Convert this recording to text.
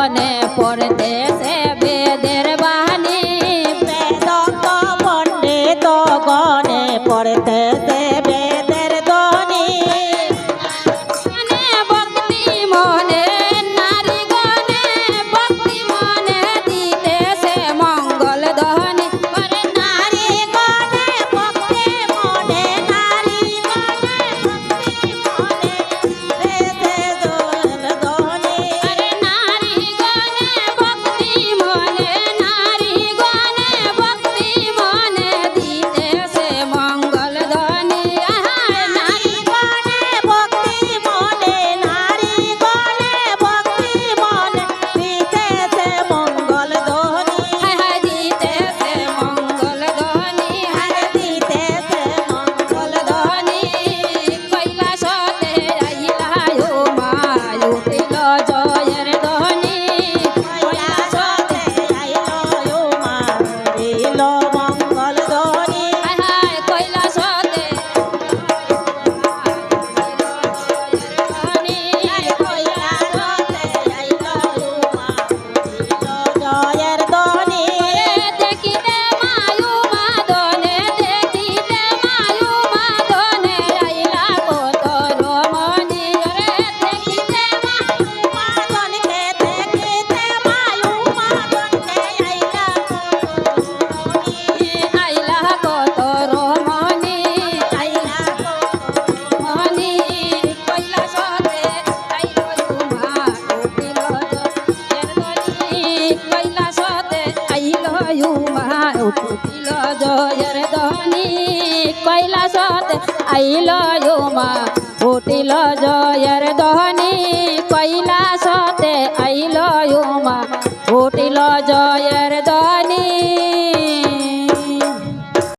গনে পড়তেছে বেদের বাণী বেদজ্ঞ পণ্ডিত গণে পড়তেছে বেদের ধ্বনি ভক্তি মনে নারী গনে ভক্তি মনে দিতেছে মঙ্গল ধ্বনি নারী গণে ভক্তি মনে নারী গণে ভক্তি মনে দেশে জোয়ার ধ্বনি নারী গনে ভক্তি মনে নারী গনে ভক্তি মনে দিতেছে মঙ্গল ধ্বনি নারী গণে ভক্তি মনে নারী গণে ভক্তি মনে দিতেছে মঙ্গল ধ্বনি দিতেছে মঙ্গল ধ্বনি দিতেছে মঙ্গল ধ্বনি কৈলাসতে আইলা মা উঠিল জয়ের ধ্বনি কৈলাসতে আইলো মা দিল মঙ্গল ধ্বনি কৈলাসতে ধ্বনি কৈলাসতে আইলো মা দিল জয়ের ধ্বনি দেখিতে মায়ু মাদনে দেখিতে মায়ু মাদনে আইলা কত রমণী দেখিতে মাদনকে দেখিতে মায়ু মাদনকে আইলা কত রমণী আইলা মণি কৈলাসতে আইলো মা উঠিল জয়ের ধ্বনি কৈলাসতে আইলো মা উঠিল জয়ের ধ্বনি কৈলাসতে আইলো মা উঠিল জয়ের ধ্বনি